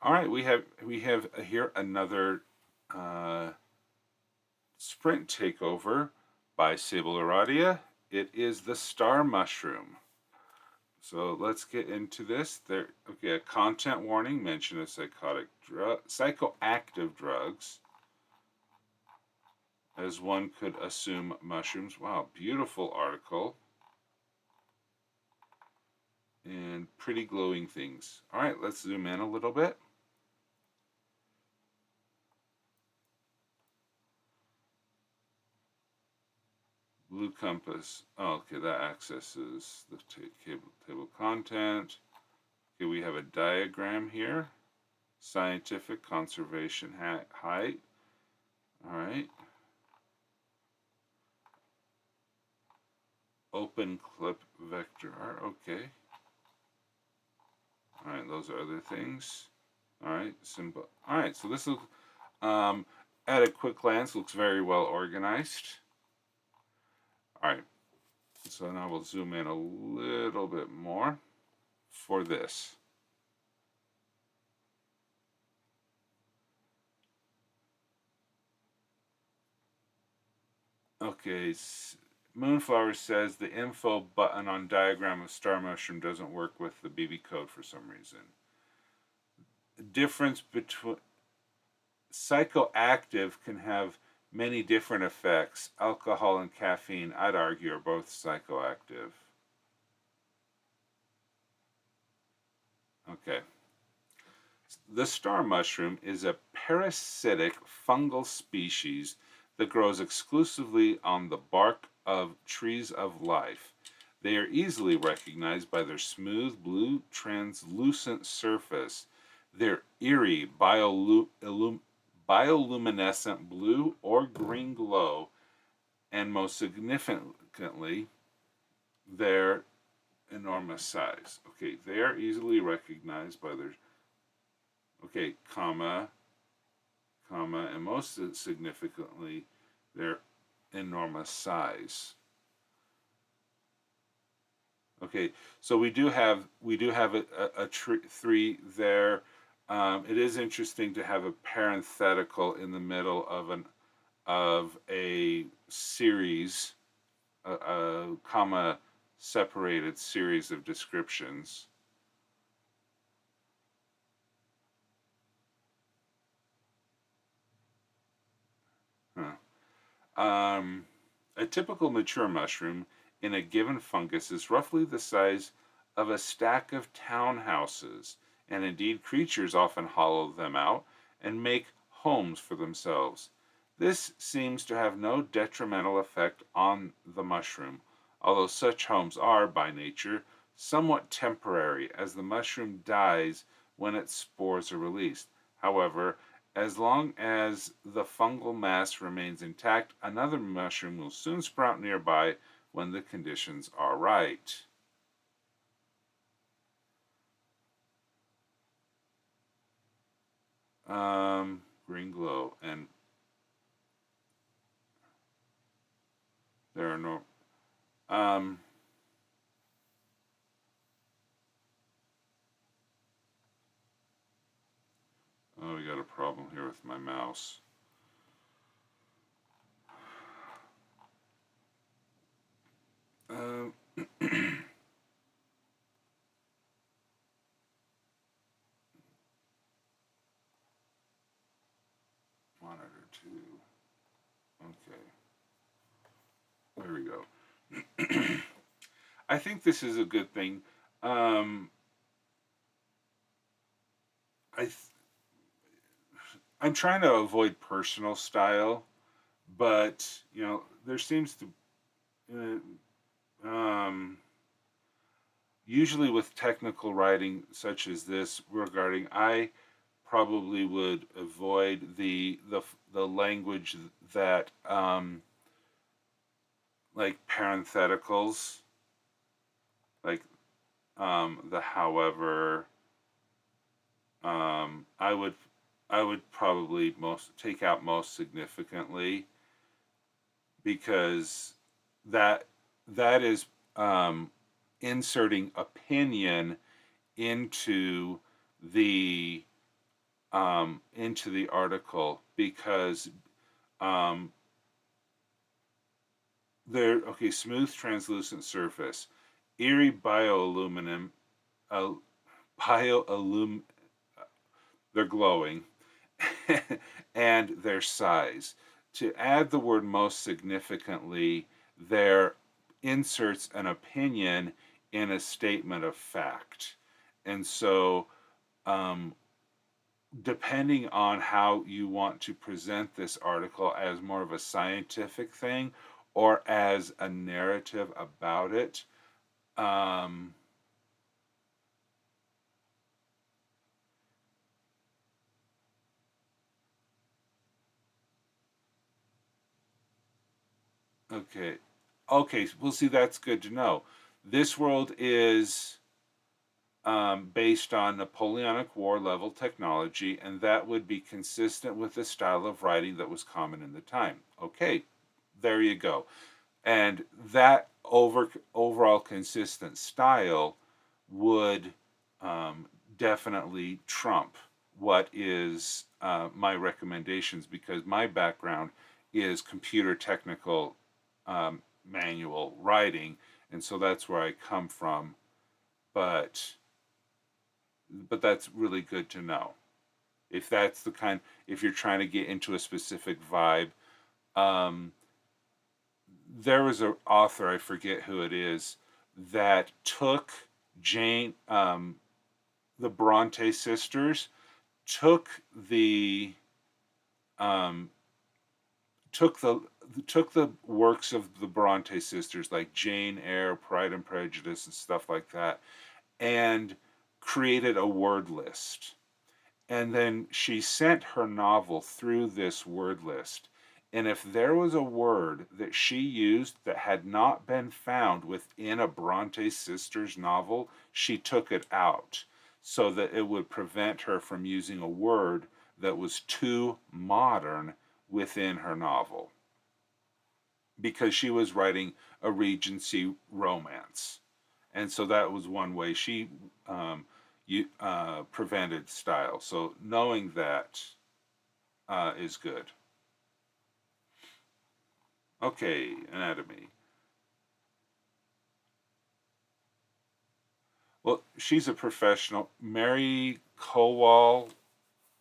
All right, we have here another sprint takeover by Sable Aradia. It is the star mushroom. So let's get into this. Okay, a content warning mention of psychoactive drugs, as one could assume mushrooms. Wow, beautiful article and pretty glowing things. All right, let's zoom in a little bit. Blue compass. Oh, okay, that accesses the table content. Okay, we have a diagram here. Scientific conservation height. All right. Open clip vector art. Okay. All right, those are other things. All right, symbol. All right, so this looks, um, at a quick glance, looks very well organized. All right, so now we'll zoom in a little bit more for this. Okay, Moonflower says the info button on diagram of star mushroom doesn't work with the BB code for some reason. The difference between psychoactive can have many different effects. Alcohol and caffeine, I'd argue, are both psychoactive. Okay. The star mushroom is a parasitic fungal species that grows exclusively on the bark of trees of life. They are easily recognized by their smooth blue translucent surface, their eerie bioluminescent blue or green glow, and most significantly, their enormous size. Okay, they are easily recognized by their, okay, and most significantly, their enormous size. Okay, so we do have a three there. It is interesting to have a parenthetical in the middle of a series, a comma separated series of descriptions. Huh. A typical mature mushroom in a given fungus is roughly the size of a stack of townhouses, and indeed creatures often hollow them out and make homes for themselves. This seems to have no detrimental effect on the mushroom, although such homes are, by nature, somewhat temporary as the mushroom dies when its spores are released. However, as long as the fungal mass remains intact, another mushroom will soon sprout nearby when the conditions are right. Green glow, and there are no. Um, oh, we got a problem here with my mouse. Uh, Monitor 2. Okay, there we go. I think this is a good thing. Um, I th- I'm trying to avoid personal style, but there seems to usually with technical writing such as this regarding, I probably would avoid the language that like parentheticals, like the however. I would probably most take out most significantly, because that that is inserting opinion into the into the article because um, okay, smooth translucent surface, eerie bioaluminum, uh, bioalum, they're glowing, and their size. To add the word most significantly, there inserts an opinion in a statement of fact. And so, um, depending on how you want to present this article as more of a scientific thing or as a narrative about it, um, okay. Okay, well, see, that's good to know. This world is based on Napoleonic War level technology, and that would be consistent with the style of writing that was common in the time. Okay, there you go. And that overall consistent style would um, definitely trump what is my recommendations because my background is computer technical manual writing, and so that's where I come from. But that's really good to know. If that's the kind, if you're trying to get into a specific vibe, um, there was an author, I forget who it is, that took Jane, the Bronte sisters, took the um, took the took the works of the Bronte sisters like Jane Eyre, Pride and Prejudice, and stuff like that, and created a word list. And then she sent her novel through this word list. And if there was a word that she used that had not been found within a Bronte sisters novel, she took it out so that it would prevent her from using a word that was too modern within her novel because she was writing a Regency romance. And so that was one way she prevented style. So knowing that is good. Okay, anatomy. Well, she's a professional. Mary Kowal,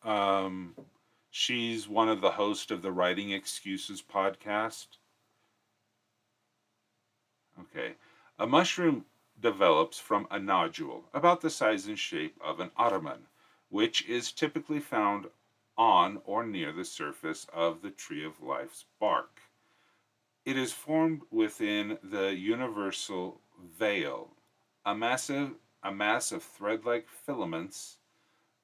um, she's one of the hosts of the Writing Excuses podcast. Okay. A mushroom develops from a nodule about the size and shape of an ottoman, which is typically found on or near the surface of the tree of life's bark. It is formed within the universal veil, a massive a mass of thread-like filaments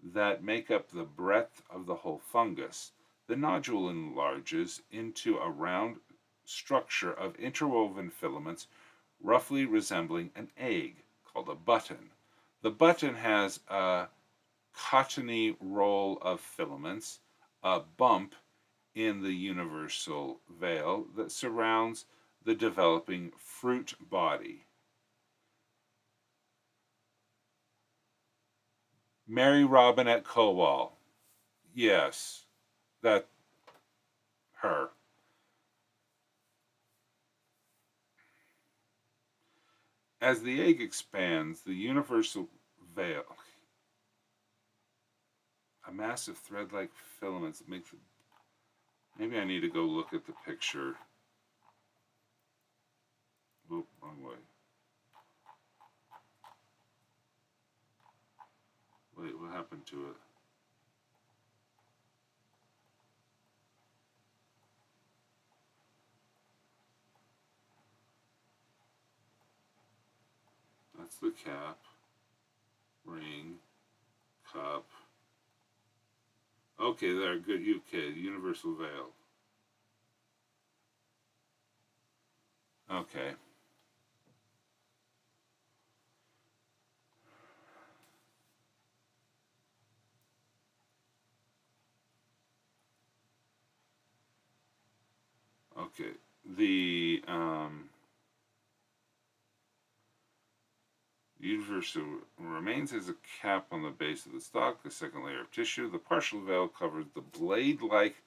that make up the breadth of the whole fungus. The nodule enlarges into a round structure of interwoven filaments roughly resembling an egg called a button. The button has a cottony roll of filaments, a bump in the universal veil that surrounds the developing fruit body. Mary Robinette Kowal. Yes, that her. As the egg expands, the universal veil, a mass of thread-like filaments that makes it. Maybe I need to go look at the picture. Oop, wrong way. Wait, what happened to it? That's the cap, ring, cup. Okay, there, good. UK, universal veil. Okay, okay. The usually remains as a cap on the base of the stalk, the second layer of tissue. The partial veil covers the blade-like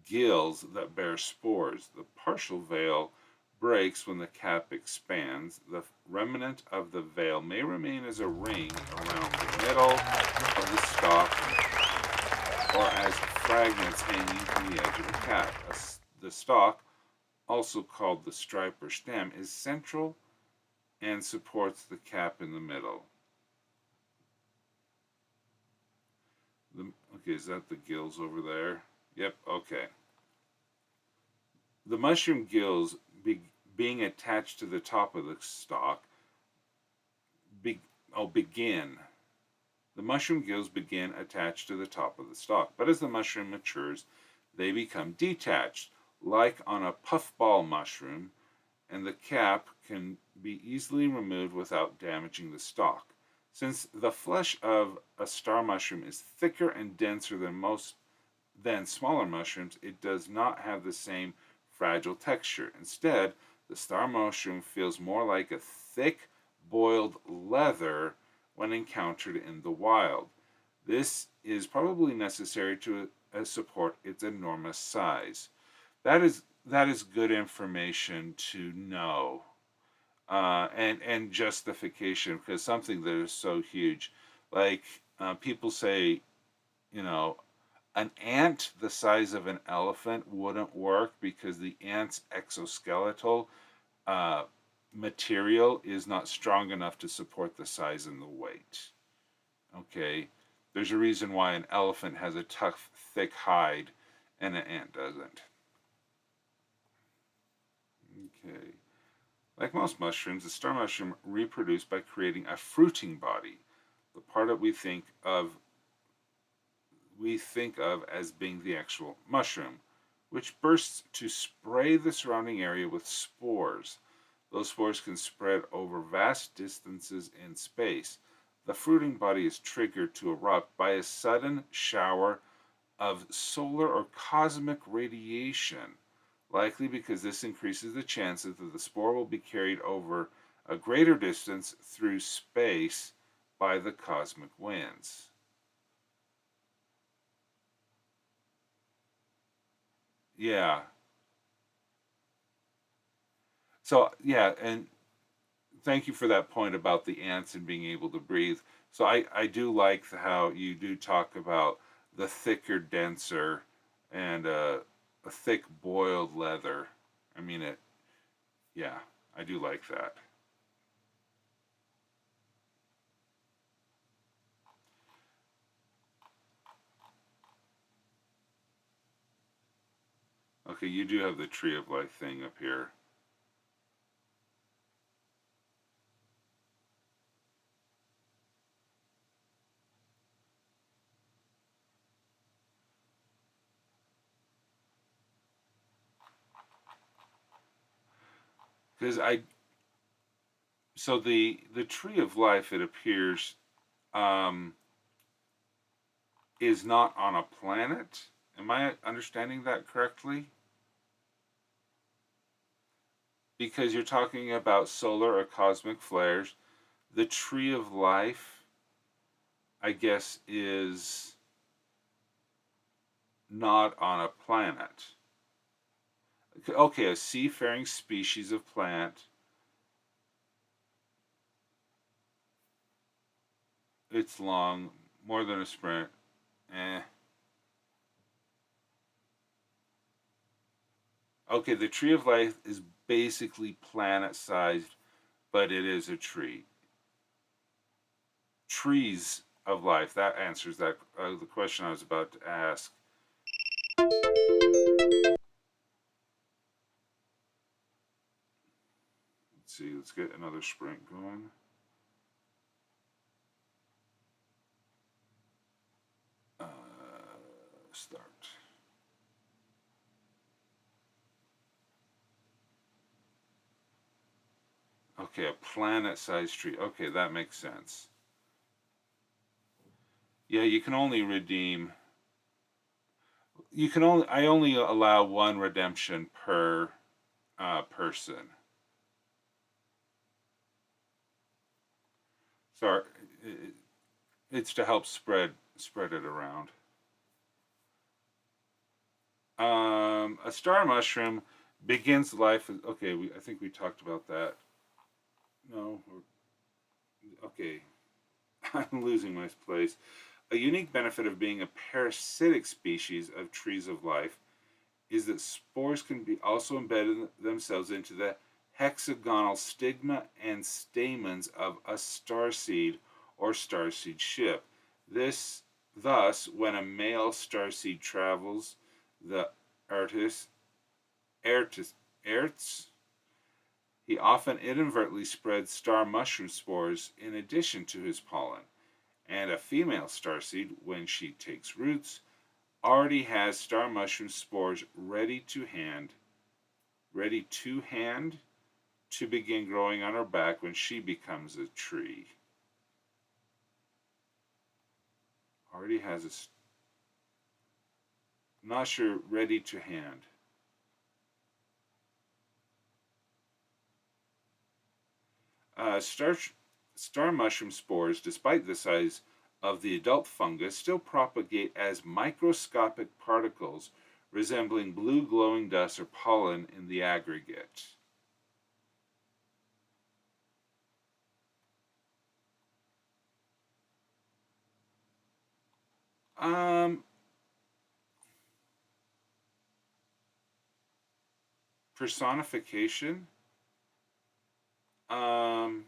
gills that bear spores. The partial veil breaks when the cap expands. The remnant of the veil may remain as a ring around the middle of the stalk or as fragments hanging from the edge of the cap. The stalk, also called the stripe or stem, is central and supports the cap in the middle. Okay, is that the gills over there? Yep, okay. The mushroom gills being attached to the top of the stalk begin. The mushroom gills begin attached to the top of the stalk, but as the mushroom matures, they become detached, like on a puffball mushroom, and the cap can be easily removed without damaging the stalk. Since the flesh of a star mushroom is thicker and denser than smaller mushrooms, it does not have the same fragile texture. Instead, the star mushroom feels more like a thick, boiled leather when encountered in the wild. This is probably necessary to support its enormous size. That is good information to know, and justification, because something that is so huge, like people say, you know, an ant the size of an elephant wouldn't work because the ant's exoskeletal material is not strong enough to support the size and the weight. Okay, there's a reason why an elephant has a tough, thick hide and an ant doesn't. Okay. Like most mushrooms, the star mushroom reproduces by creating a fruiting body, the part that we think of as being the actual mushroom, which bursts to spray the surrounding area with spores. Those spores can spread over vast distances in space. The fruiting body is triggered to erupt by a sudden shower of solar or cosmic radiation, likely because this increases the chances that the spore will be carried over a greater distance through space by the cosmic winds. Yeah. So, yeah, and thank you for that point about the ants and being able to breathe. So I do like how you do talk about the thicker, denser, and a thick boiled leather. I mean it. Yeah, I do like that. Okay, you do have the tree of life thing up here. Because I so the tree of life, it appears, um, is not on a planet. Am I understanding that correctly? Because you're talking about solar or cosmic flares. The tree of life, I guess, is not on a planet. Okay, a seafaring species of plant. It's long, more than a sprint. Eh. Okay, the tree of life is basically planet sized, but it is a tree. Trees of life. That answers that the question I was about to ask. Let's see. Let's get another sprint going. Uh, Start. Okay, a planet-sized tree. Okay, that makes sense. Yeah, you can only redeem. You can only. I only allow one redemption per person. Star. It's to help spread it around. A star mushroom begins life. Okay, I think we talked about that. No, okay. I'm losing my place. A unique benefit of being a parasitic species of trees of life is that spores can be also embedded themselves into the hexagonal stigma and stamens of a starseed or starseed ship. This, thus, when a male starseed travels the Artis, Erts, he often inadvertently spreads star mushroom spores in addition to his pollen. And a female starseed, when she takes roots, already has star mushroom spores ready to hand to begin growing on her back when she becomes a tree. Already has a, not sure, ready to hand. Star mushroom spores, despite the size of the adult fungus, still propagate as microscopic particles resembling blue glowing dust or pollen in the aggregate. Um, Personification. Um,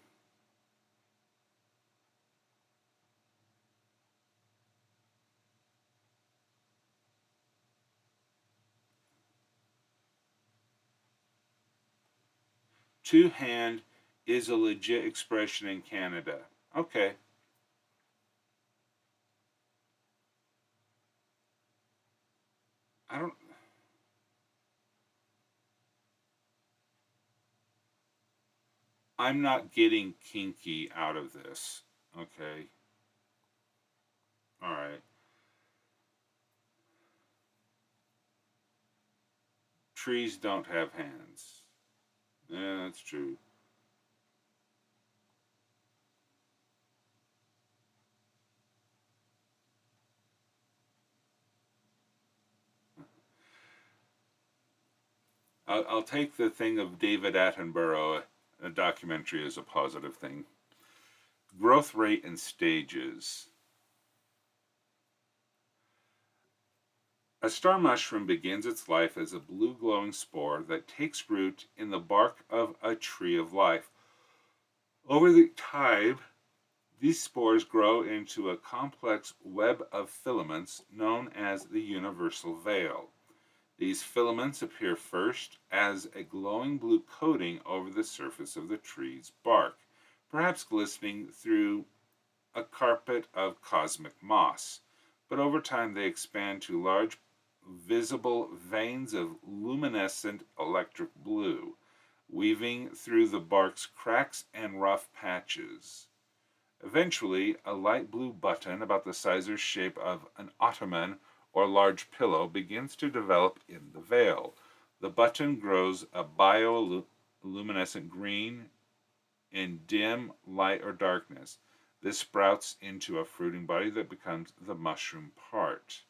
Two hand is a legit expression in Canada. Okay. I don't. I'm not getting kinky out of this. Okay. All right. Trees don't have hands. Yeah, that's true. I'll take the thing of David Attenborough, a documentary, as a positive thing. Growth rate and stages. A star mushroom begins its life as a blue glowing spore that takes root in the bark of a tree of life. Over the time, these spores grow into a complex web of filaments known as the universal veil. These filaments appear first as a glowing blue coating over the surface of the tree's bark, perhaps glistening through a carpet of cosmic moss. But over time they expand to large visible veins of luminescent electric blue, weaving through the bark's cracks and rough patches. Eventually, a light blue button about the size or shape of an ottoman or large pillow begins to develop in the veil. The button grows a bioluminescent green in dim light or darkness. This sprouts into a fruiting body that becomes the mushroom part.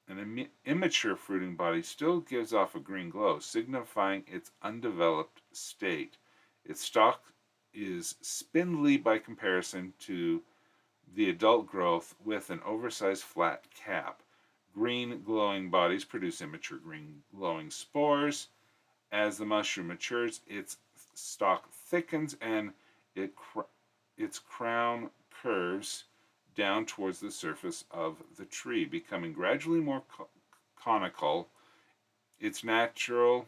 An immature fruiting body still gives off a green glow, signifying its undeveloped state. Its stalk is spindly by comparison to the adult growth with an oversized flat cap. Green glowing bodies produce immature green glowing spores. As the mushroom matures, its stalk thickens and it its crown curves down towards the surface of the tree, becoming gradually more conical. Its natural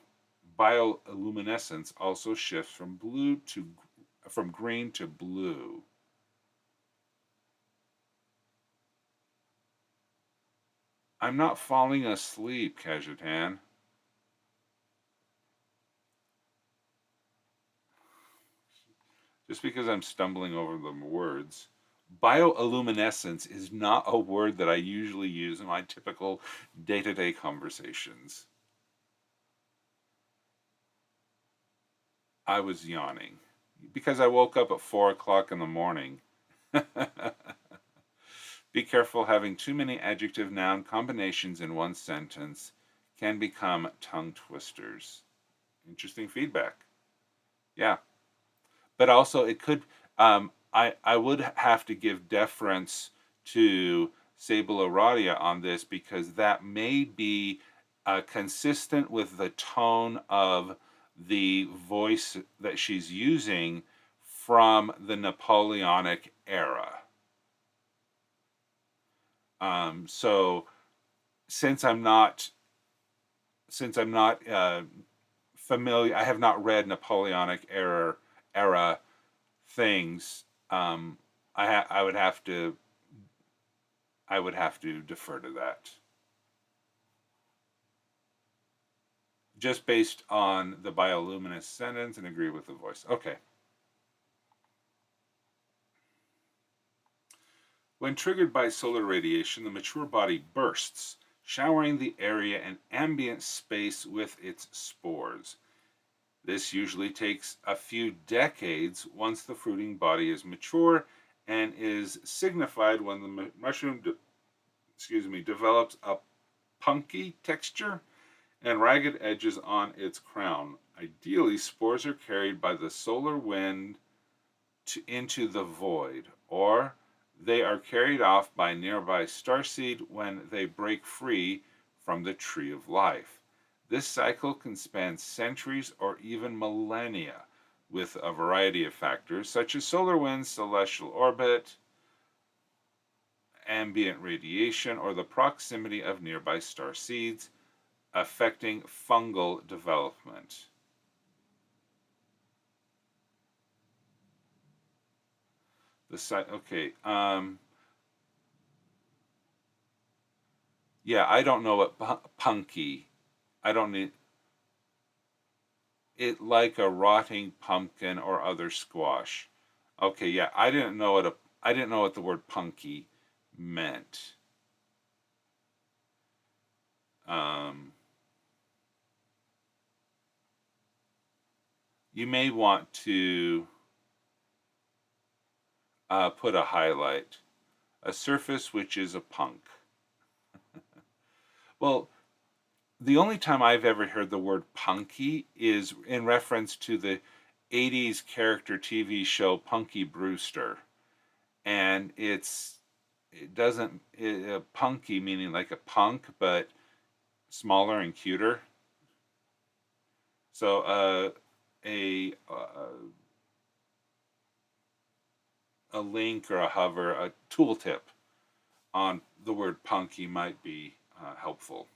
bioluminescence also shifts from green to blue. I'm not falling asleep, Kajetan. Just because I'm stumbling over the words. Bioluminescence is not a word that I usually use in my typical day to day conversations. I was yawning because I woke up at 4 o'clock in the morning. Be careful, having too many adjective noun combinations in one sentence can become tongue twisters. Interesting feedback. Yeah. But also, it could, I would have to give deference to Sable Aradia on this because that may be consistent with the tone of the voice that she's using from the Napoleonic era. So since I'm not familiar, I have not read Napoleonic era things. I would have to defer to that, just based on the bioluminescent sentence, and agree with the voice. Okay. When triggered by solar radiation, the mature body bursts, showering the area and ambient space with its spores. This usually takes a few decades once the fruiting body is mature and is signified when the mushroom develops a punky texture and ragged edges on its crown. Ideally, spores are carried by the solar wind into the void, or they are carried off by nearby starseed when they break free from the tree of life. This cycle can span centuries or even millennia, with a variety of factors such as solar winds, celestial orbit, ambient radiation, or the proximity of nearby star seeds affecting fungal development. Okay. Yeah, I don't know what punky. I don't need it, like a rotting pumpkin or other squash. Okay, yeah, I didn't know what the word punky meant. Um, you may want to put a highlight, a surface which is a punk. Well, the only time I've ever heard the word punky is in reference to the 80s character TV show Punky Brewster. And it doesn't, punky meaning like a punk, but smaller and cuter. So a link or a hover, a tooltip on the word punky might be helpful.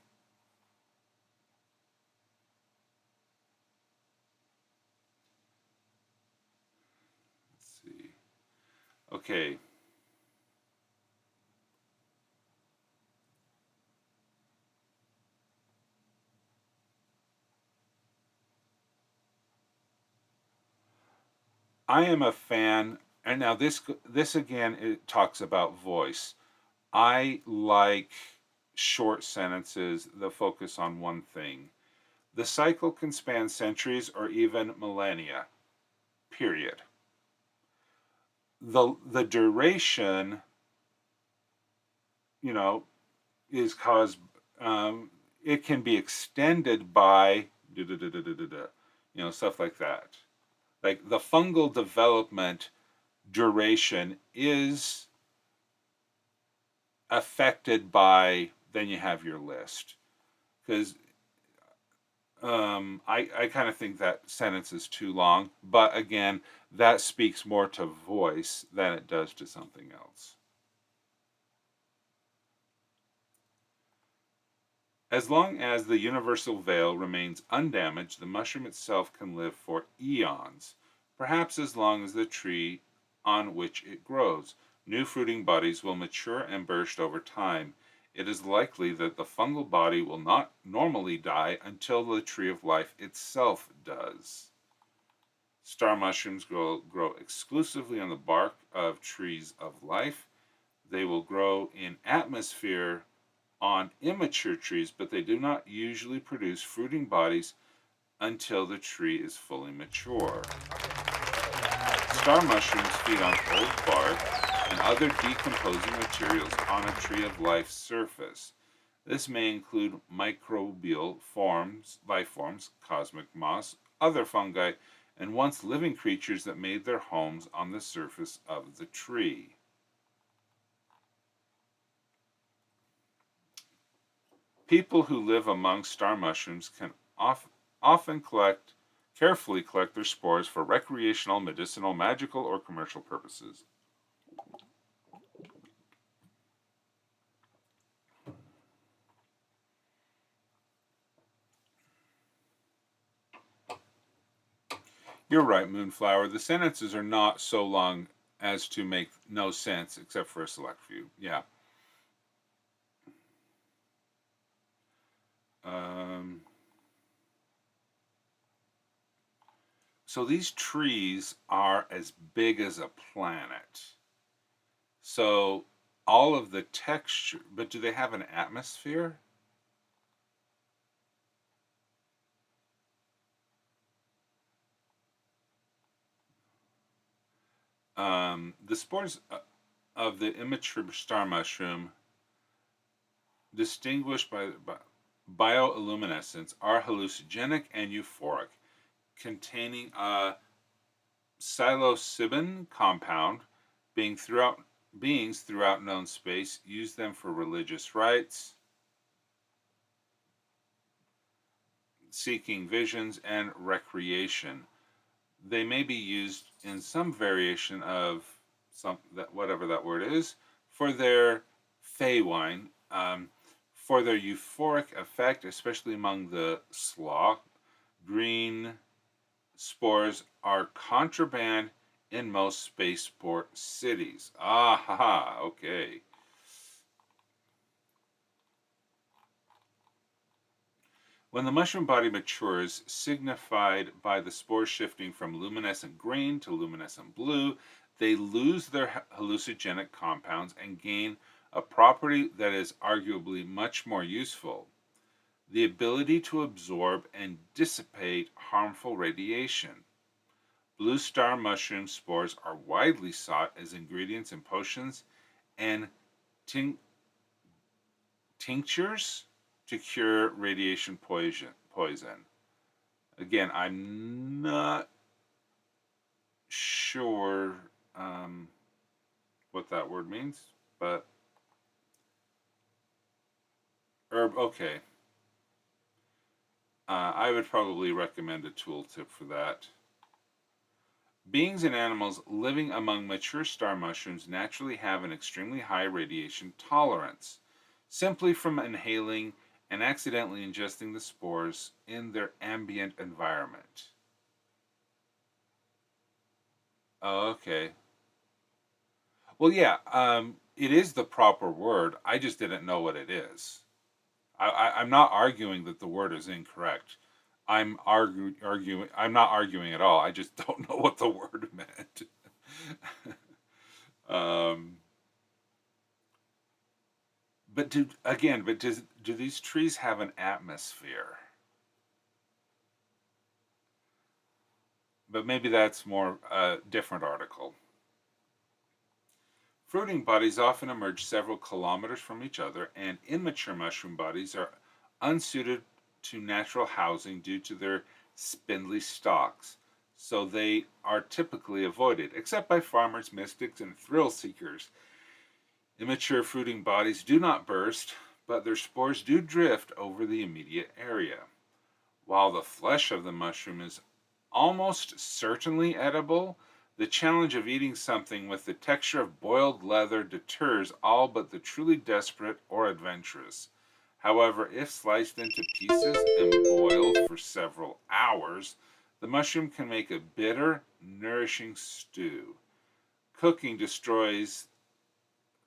Let's see. Okay. I am a fan, and now this again, it talks about voice. I like short sentences that focus on one thing. The cycle can span centuries or even millennia. Period. The duration, you know, is caused. It can be extended by stuff like that. Like the fungal development duration is affected by, then you have your list. Because I kind of think that sentence is too long, but again, that speaks more to voice than it does to something else. As long as the universal veil remains undamaged, the mushroom itself can live for eons, perhaps as long as the tree on which it grows. New fruiting bodies will mature and burst over time. It is likely that the fungal body will not normally die until the tree of life itself does. Star mushrooms grow exclusively on the bark of trees of life. They will grow in atmosphere on immature trees, but they do not usually produce fruiting bodies until the tree is fully mature. Star mushrooms feed on old bark and other decomposing materials on a tree of life surface. This may include microbial forms, life forms, cosmic moss, other fungi, and once living creatures that made their homes on the surface of the tree. People who live among star mushrooms can often carefully collect their spores for recreational, medicinal, magical, or commercial purposes. You're right, Moonflower. The sentences are not so long as to make no sense except for a select few. Yeah. Um, so these trees are as big as a planet. So all of the texture, but do they have an atmosphere? The spores of the immature star mushroom, distinguished by bioluminescence, are hallucinogenic and euphoric, containing a psilocybin compound. Being throughout Beings throughout known space use them for religious rites, seeking visions, and recreation. They may be used in some variation of some that whatever that word is for their fey wine, for their euphoric effect, especially among the sloth. Green spores are contraband in most spaceport cities. Ah, ha, ha, okay. When the mushroom body matures, signified by the spores shifting from luminescent green to luminescent blue, they lose their hallucinogenic compounds and gain a property that is arguably much more useful: the ability to absorb and dissipate harmful radiation. Blue star mushroom spores are widely sought as ingredients in potions and tin- tinctures to cure radiation poison. Again, I'm not sure um, what that word means, but herb. Okay, I would probably recommend a tooltip for that. Beings and animals living among mature star mushrooms naturally have an extremely high radiation tolerance, simply from inhaling and accidentally ingesting the spores in their ambient environment. Oh, okay. Well, yeah, it is the proper word. I just didn't know what it is. I'm not arguing that the word is incorrect. Arguing. I'm not arguing at all. I just don't know what the word meant. um, do these trees have an atmosphere? But maybe that's more a different article. Fruiting bodies often emerge several kilometers from each other, and immature mushroom bodies are unsuited to natural housing due to their spindly stalks, so they are typically avoided, except by farmers, mystics, and thrill seekers. Immature fruiting bodies do not burst, but their spores do drift over the immediate area. While the flesh of the mushroom is almost certainly edible, the challenge of eating something with the texture of boiled leather deters all but the truly desperate or adventurous. However, if sliced into pieces and boiled for several hours, the mushroom can make a bitter, nourishing stew. Cooking destroys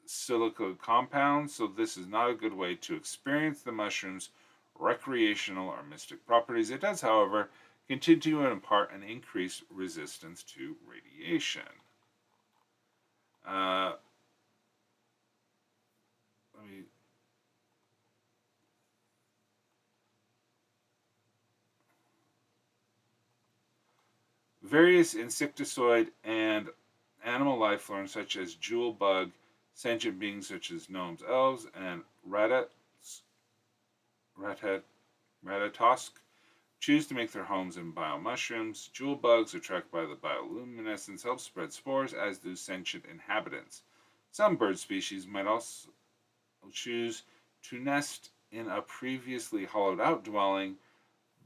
silica compounds, so this is not a good way to experience the mushroom's recreational or mystic properties. It does, however, continue to impart an increased resistance to radiation. Uh, let me, various insecticide and animal life forms such as jewel bug, sentient beings such as gnomes, elves, and ratat, ratatosk choose to make their homes in biomushrooms. Jewel bugs, attracted by the bioluminescence, help spread spores, as do sentient inhabitants. Some bird species might also choose to nest in a previously hollowed out dwelling,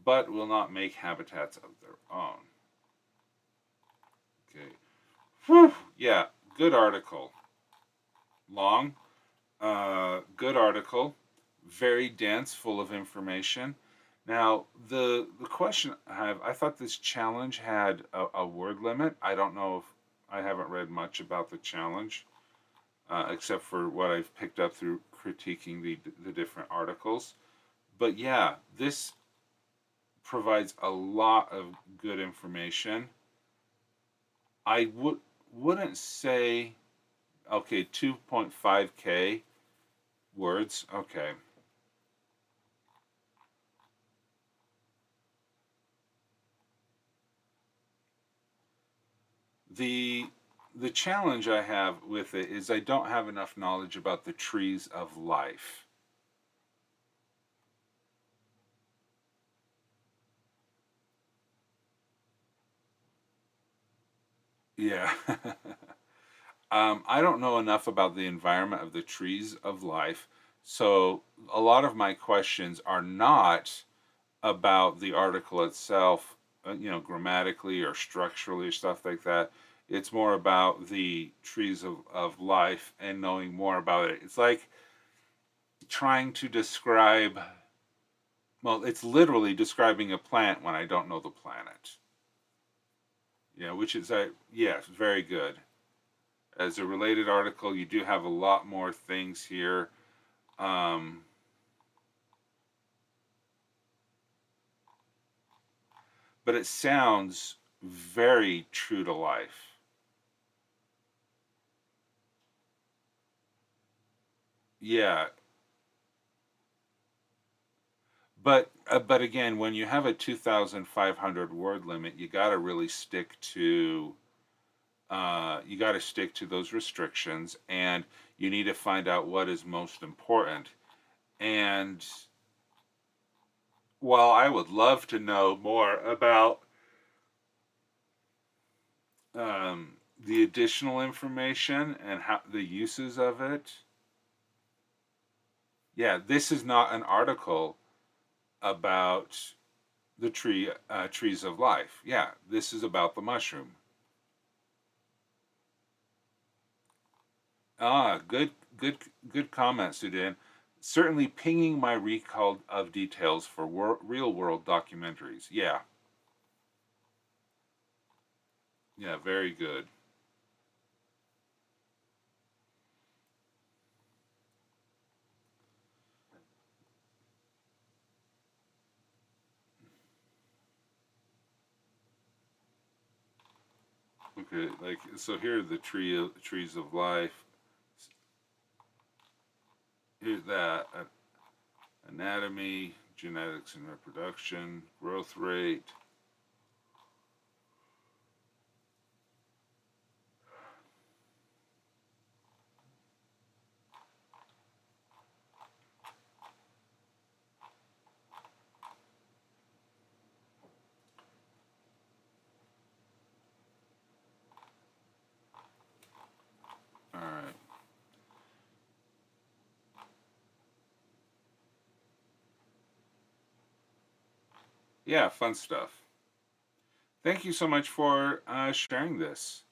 but will not make habitats of their own. Okay. Whew. Yeah, good article. Long, good article. Very dense, full of information. Now, the question I thought this challenge had a word limit. I don't know if I haven't read much about the challenge, except for what I've picked up through critiquing the different articles. But yeah, this provides a lot of good information. I wouldn't say okay, 2.5k words. Okay. The the challenge I have with it is I don't have enough knowledge about the trees of life. Yeah. I don't know enough about the environment of the trees of life. So a lot of my questions are not about the article itself, grammatically or structurally or stuff like that. It's more about the trees of life and knowing more about it. It's like trying to describe, well, it's literally describing a plant when I don't know the planet. Yeah, which is, yes, very good. As a related article, you do have a lot more things here. Um, but it sounds very true to life. Yeah, but again, when you have a 2,500 word limit, you got to stick to those restrictions, and you need to find out what is most important. And while I would love to know more about the additional information and how the uses of it, yeah, this is not an article about the trees of life. Yeah, this is about the mushroom. Good, good, good comment, Sudan. Certainly pinging my recall of details for real world documentaries. Yeah, yeah, very good. Okay, like so here are the trees of life. Here's that anatomy, genetics and reproduction, growth rate. All right. Yeah, fun stuff. Thank you so much for sharing this.